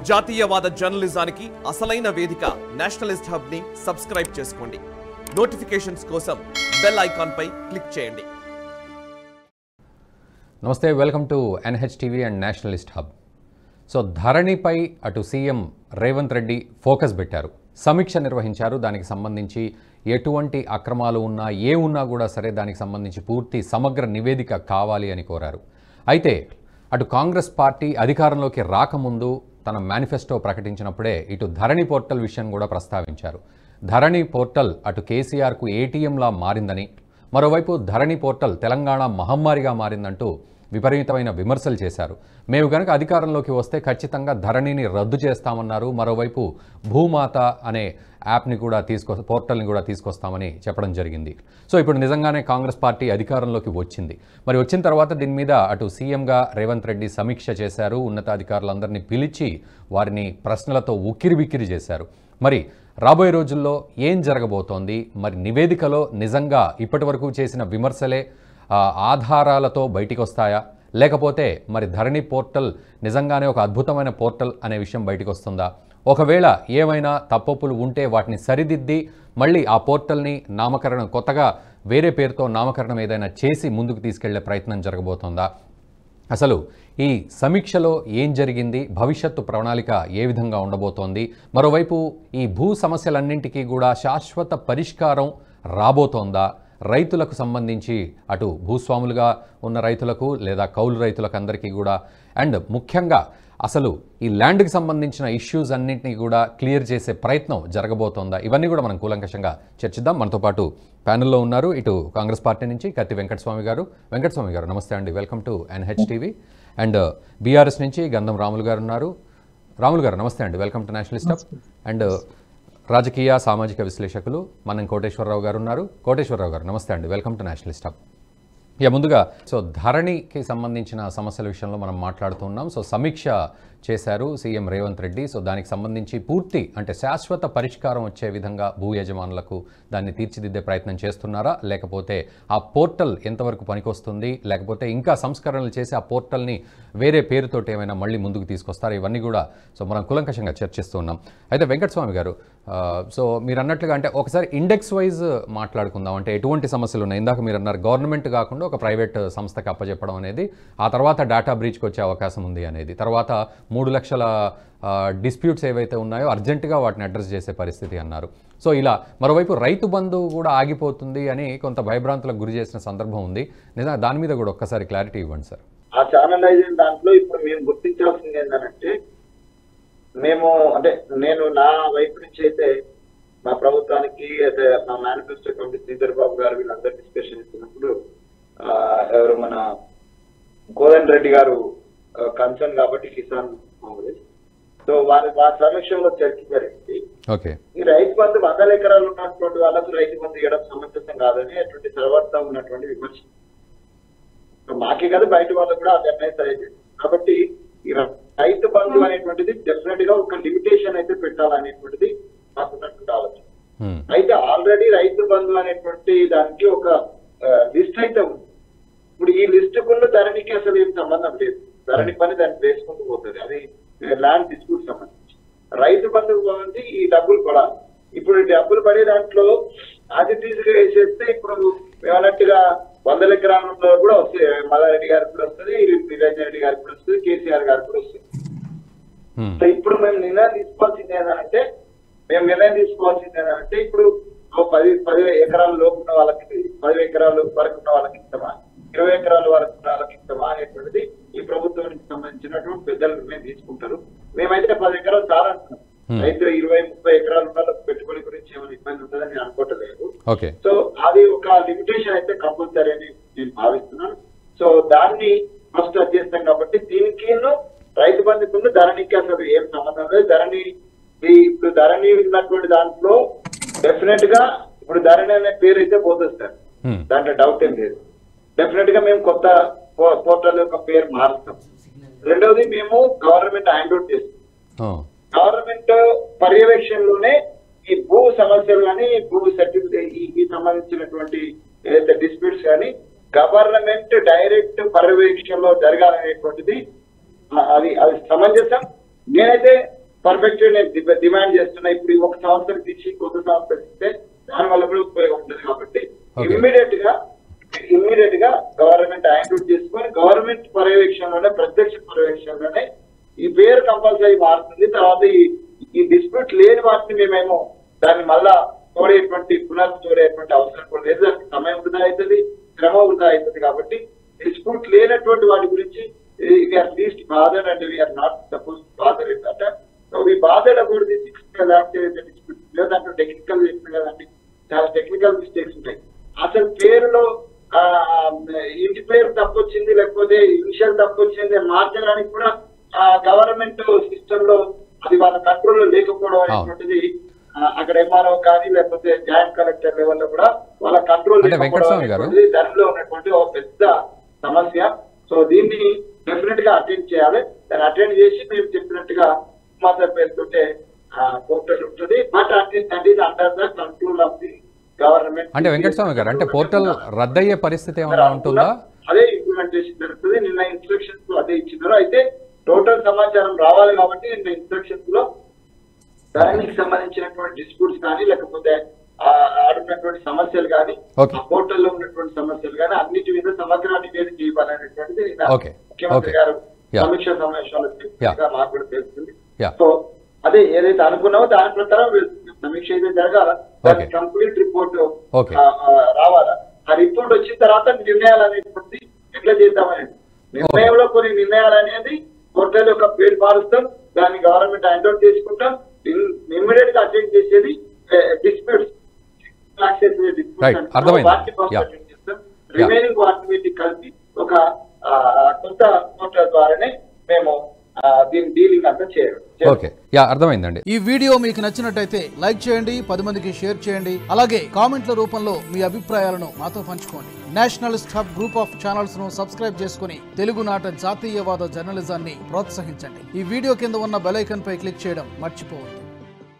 జాతీయవాద జర్నలిజానికి అసలైన వేదిక నేషనలిస్ట్ హబ్ ని సబ్స్క్రైబ్ చేసుకోండి. నోటిఫికేషన్స్ కోసం బెల్ ఐకాన్ పై క్లిక్ చేయండి. నమస్తే, welcome to NHTV and nationalist hub. So ధరణిపై అటు సీఎం రేవంత్ రెడ్డి ఫోకస్ పెట్టారు, సమీక్ష నిర్వహించారు. దానికి సంబంధించి ఎటువంటి అక్రమాలు ఉన్నా ఉన్నా కూడా సరే దానికి సంబంధించి పూర్తి సమగ్ర నివేదిక కావాలి అని కోరారు. అయితే అటు కాంగ్రెస్ పార్టీ అధికారంలోకి రాకముందు తన మేనిఫెస్టో ప్రకటించినప్పుడే ఇటు ధరణి పోర్టల్ విషయం కూడా ప్రస్తావించారు. ధరణి పోర్టల్ అటు కేసీఆర్కు ఏటీఎంలా మారిందని, మరోవైపు ధరణి పోర్టల్ తెలంగాణ మహమ్మారిగా మారిందంటూ విపరీతమైన విమర్శలు చేశారు. మేము కనుక అధికారంలోకి వస్తే ఖచ్చితంగా ధరణిని రద్దు చేస్తామన్నారు. మరోవైపు భూమాత అనే యాప్ని కూడా పోర్టల్ని కూడా తీసుకొస్తామని చెప్పడం జరిగింది. సో ఇప్పుడు నిజంగానే కాంగ్రెస్ పార్టీ అధికారంలోకి వచ్చింది. మరి వచ్చిన తర్వాత దీని మీద అటు సీఎంగా రేవంత్ రెడ్డి సమీక్ష చేశారు. ఉన్నతాధికారులందరినీ పిలిచి వారిని ప్రశ్నలతో ఉక్కిరిబిక్కిరి చేశారు. మరి రాబోయే రోజుల్లో ఏం జరగబోతోంది, మరి నివేదికలో నిజంగా ఇప్పటి వరకు చేసిన విమర్శలే ఆధారాలతో బయటికి వస్తాయా, లేకపోతే మరి ధరణి పోర్టల్ నిజంగానే ఒక అద్భుతమైన పోర్టల్ అనే విషయం బయటికి వస్తుందా? ఒకవేళ ఏమైనా తప్పొప్పులు ఉంటే వాటిని సరిదిద్ది మళ్ళీ ఆ పోర్టల్ని నామకరణం, కొత్తగా వేరే పేరుతో నామకరణం ఏదైనా చేసి ముందుకు తీసుకెళ్లే ప్రయత్నం జరగబోతోందా? అసలు ఈ సమీక్షలో ఏం జరిగింది, భవిష్యత్తు ప్రణాళిక ఏ విధంగా ఉండబోతోంది? మరోవైపు ఈ భూ సమస్యలన్నింటికీ కూడా శాశ్వత పరిష్కారం రాబోతోందా? రైతులకు సంబంధించి అటు భూస్వాములుగా ఉన్న రైతులకు లేదా కౌలు రైతులకు అందరికీ కూడా, అండ్ ముఖ్యంగా అసలు ఈ ల్యాండ్కి సంబంధించిన ఇష్యూస్ అన్నింటినీ కూడా క్లియర్ చేసే ప్రయత్నం జరగబోతోందా? ఇవన్నీ కూడా మనం కూలంకషంగా చర్చిద్దాం. మనతో పాటు ప్యానెల్లో ఉన్నారు ఇటు కాంగ్రెస్ పార్టీ నుంచి కత్తి వెంకటస్వామి గారు. వెంకటస్వామి గారు నమస్తే అండి, welcome to NHTV. And BRS నుంచి గంధం రాములు గారు ఉన్నారు. రాములు గారు నమస్తే అండి, welcome to Nationalist hub. And రాజకీయ సామాజిక విశ్లేషకులు మనం కోటేశ్వరరావు గారు ఉన్నారు. కోటేశ్వరరావు గారు నమస్తే అండి, వెల్కమ్ టు నేషనలిస్ట్ హబ్. ముందుగా సో ధరణికి సంబంధించిన సమస్యల విషయంలో మనం మాట్లాడుతున్నాం. సో సమీక్ష చేశారు సీఎం రేవంత్ రెడ్డి. సో దానికి సంబంధించి పూర్తి అంటే శాశ్వత పరిష్కారం వచ్చే విధంగా భూ యజమానులకు దాన్ని తీర్చిదిద్దే ప్రయత్నం చేస్తున్నారా, లేకపోతే ఆ పోర్టల్ ఎంతవరకు పనికొస్తుంది, లేకపోతే ఇంకా సంస్కరణలు చేసి ఆ పోర్టల్ని వేరే పేరుతోటి ఏమైనా మళ్ళీ ముందుకు తీసుకొస్తారా? ఇవన్నీ కూడా సో మనం కూలంకషంగా చర్చిస్తున్నాం. అయితే వెంకటస్వామి గారు, సో మీరు అన్నట్లుగా అంటే ఒకసారి ఇండెక్స్ వైజ్ మాట్లాడుకుందాం. అంటే ఎటువంటి సమస్యలు ఉన్నాయి? ఇందాక మీరు అన్నారు గవర్నమెంట్ కాకుండా ఒక ప్రైవేట్ సంస్థకి అప్పచెప్పడం అనేది, ఆ తర్వాత డేటా బ్రీచ్కి వచ్చే అవకాశం ఉంది అనేది, తర్వాత 3 లక్షల డిస్ప్యూట్స్ ఏవైతే ఉన్నాయో అర్జెంటుగా వాటిని అడ్రస్ చేసే పరిస్థితి అన్నారు. సో ఇలా మరోవైపు రైతు బంధు కూడా ఆగిపోతుంది అని కొంత భయభ్రాంతులకు గురి చేసిన సందర్భం ఉంది. నిజంగా దాని మీద కూడా ఒక్కసారి క్లారిటీ ఇవ్వండి సార్. ఆ ఛానలైజేషన్ దాంట్లో ఇప్పుడు మేము గుర్తించాల్సింది ఏంటంటే, మేము అంటే నేను నా వైపు నుంచి అయితే మా ప్రభుత్వానికి అయితే మా మేనిఫెస్టో కమిటీ శ్రీధర్ బాబు గారు వీళ్ళందరూ డిస్కషన్ ఇస్తున్నప్పుడు ఎవరు మన కోదండ రెడ్డి గారు కన్సర్న్ కాబట్టి కిసాన్ కాంగ్రెస్, సో వారి సమీక్షలో చర్చ జరిగింది. ఈ రైతు బంధు 100 ఎకరాలు ఉన్నటువంటి వాళ్ళకు రైతు బంధు ఇవ్వడం సమంజసం కాదని అటువంటి సర్వత్తా ఉన్నటువంటి విమర్శ మాకే కదా బయట వాళ్ళకు కూడా అది అన్నైజ్ అయ్యింది. కాబట్టి ఈ రైతు బంధు అనేటువంటిది డెఫినెట్ గా ఒక లిమిటేషన్ అయితే పెట్టాలనేటువంటిది మాకున్నటువంటి ఆలోచన. అయితే ఆల్రెడీ రైతు బంధు అనేటువంటి దానికి ఒక లిస్ట్ అయితే ఉంది. ఇప్పుడు ఈ లిస్ట్ కున్న ధరణికి అసలు ఏం సంబంధం లేదు. ధరణి పని దాన్ని వేసుకుంటూ పోతుంది, అది ల్యాండ్ డిస్ప్యూట్ సంబంధించి. రైతు బంధుకు సంబంధించి ఈ డబ్బులు పడాలి. ఇప్పుడు ఈ డబ్బులు పడే దాంట్లో అది తీసుకువేసేస్తే ఇప్పుడు ఏమన్నట్టుగా 100 ఎకరాలలో కూడా వస్తాయి. మల్లారెడ్డి గారికి కూడా వస్తుంది, నిరంజన్ రెడ్డి గారికి కూడా వస్తుంది, కేసీఆర్ గారికి కూడా వస్తుంది. సో ఇప్పుడు మేము నిర్ణయం తీసుకోవాల్సింది ఏంటంటే ఇప్పుడు 10 ఎకరాల లోపు ఉన్న వాళ్ళకి, 10 ఎకరాలు వరకు ఉన్న వాళ్ళకి ఇస్తామా, 20 ఎకరాల వరకు ఉన్న వాళ్ళకి ఇస్తామా అనేటువంటిది ఈ ప్రభుత్వానికి సంబంధించినటువంటి పెద్దలు నిర్ణయం తీసుకుంటారు. మేమైతే 10 ఎకరాలు చాలా అంటున్నాం. రైతు 20-30 ఎకరాలు ఉన్న పెట్టుబడి గురించి ఏమైనా ఇబ్బంది ఉంటుందని నేను అనుకోవట్లేదు. సో అది ఒక లిమిటేషన్ అయితే కంపల్సరీ అని నేను భావిస్తున్నాను. సో దాన్ని ఫస్ట్ చేస్తాం కాబట్టి దీనికి రైతు బంధుకు ధరణికి అసలు ఏం సంబంధం లేదు. ఇప్పుడు ధరణి ఉన్నటువంటి దాంట్లో డెఫినెట్ గా ఇప్పుడు ధరణి అనే పేరు అయితే పోతుంది సార్, దాంట్లో డౌట్ ఏం లేదు. డెఫినెట్ గా మేము కొత్త పోర్టల్ యొక్క పేరు మారుస్తాం. రెండవది మేము గవర్నమెంట్ హ్యాండ్ అవుట్ చేస్తాం. గవర్నమెంట్ పర్యవేక్షణలోనే ఈ భూ సమస్యలు కానీ భూ సర్టిఫికేట్ ఈ సంబంధించినటువంటి ఏదైతే డిస్ప్యూట్స్ కానీ గవర్నమెంట్ డైరెక్ట్ పర్యవేక్షణలో జరగాలనేటువంటిది అది సమంజసం. నేనైతే పర్ఫెక్ట్ నేను డిమాండ్ చేస్తున్నా. ఇప్పుడు 1 సంవత్సరం తీసి కొత్త సంవత్సరం ఇస్తే దాని వల్ల కూడా ఉపయోగం ఉంటుంది. కాబట్టి ఇమ్మీడియట్ గా గవర్నమెంట్ యాక్టివేట్ చేసుకొని గవర్నమెంట్ పర్యవేక్షణలోనే, ప్రత్యక్ష పర్యవేక్షణలోనే ఈ పేరు కంపల్సరీ మారుతుంది. తర్వాత ఈ డిస్ప్యూట్ లేని వాటిని మేమేమో దాన్ని మళ్ళా తోడేటువంటి అవసరం కూడా లేదు. దానికి సమయం వృధా అవుతుంది, శ్రమ వృధా అవుతుంది. కాబట్టి డిస్ప్యూట్ లేనటువంటి వాటి గురించి we are least bothered and we are not suppose bother it. So we bothered about the 6 lakhs dispute. దాంట్లో టెక్నికల్ చెప్పిన కదండి, చాలా టెక్నికల్ మిస్టేక్స్ ఉంటాయి. అసలు పేరులో ఇంటి పేరు తప్పు వచ్చింది, లేకపోతే ఇనిషియల్ తప్పు వచ్చింది మార్చడానికి కూడా గవర్నమెంట్ సిస్టమ్ లో అది వాళ్ళ కంట్రోల్లో లేకపోవడం అనేటువంటిది అక్కడ ఎంఆర్ఓ కానీ లేకపోతే జాయింట్ కలెక్టర్ లెవెల్లో కూడా వాళ్ళ కంట్రోల్ దానిలో ఉన్నటువంటి ఒక పెద్ద సమస్య. సో దీన్ని డెఫినెట్ గా అటెండ్ చేయాలి. దాన్ని అటెండ్ చేసి మేము చెప్పినట్టుగా మాత్రం పేరుతుంటే పోర్టల్ ఉంటుంది. But that is under the control of the government. అంటే వెంకటస్వామి గారు, అంటే పోర్టల్ రద్దయ్యే పరిస్థితి ఏమైనా ఉంటుందా? అదే ఇంప్లిమెంటేషన్ జరుగుతుంది. నిన్న ఇన్స్ట్రక్షన్స్ అదే ఇచ్చినారు. అయితే టోటల్ సమాచారం రావాలి కాబట్టి నిన్న ఇన్స్ట్రక్షన్స్ లో దానికి సంబంధించినటువంటి డిస్ప్యూట్స్ కానీ లేకపోతే ఆడుతున్నటువంటి సమస్యలు కానీ ఆ పోర్టల్లో ఉన్నటువంటి సమస్యలు కానీ అన్నిటి మీద సమగ్ర నివేదిక ఇవ్వాలనేటువంటిది ముఖ్యమంత్రి గారు సమీక్ష సమావేశాలు మాకు కూడా తెలుస్తుంది. సో అదే ఏదైతే అనుకున్నామో దాని ప్రకారం సమీక్ష అయితే జరగాల, కంప్లీట్ రిపోర్ట్ రావాలా. ఆ రిపోర్ట్ వచ్చిన తర్వాత నిర్ణయాలు అనేటువంటి ఎట్లా చేద్దామని, నిర్ణయంలో కొన్ని నిర్ణయాలు అనేది పోర్టల్ యొక్క పేరు మారుస్తాం, దాన్ని గవర్నమెంట్ హ్యాండ్ ఓవర్ చేసుకుంటాం. ఇమ్మీడియట్ గా అటెండ్ చేసేది డిస్ప్యూట్స్, రిమైనింగ్ వాటిని కలిపి ఒక కొత్త పోర్టల్ ద్వారానే మేము దీని డీలింగ్ అంతా చేయడం. అర్థమైందండి. ఈ వీడియో మీకు నచ్చినట్టయితే లైక్ చేయండి, 10 మందికి షేర్ చేయండి. అలాగే కామెంట్ల రూపంలో మీ అభిప్రాయాలను మాతో పంచుకోండి. Nationalist hub group of channels ను సబ్స్క్రైబ్ చేసుకుని తెలుగునాట జాతీయవాద జర్నలిజాన్ని ప్రోత్సహించండి. ఈ వీడియో కింద ఉన్న బెల్ ఐకాన్ పై క్లిక్ చేయడం మర్చిపోవద్దు.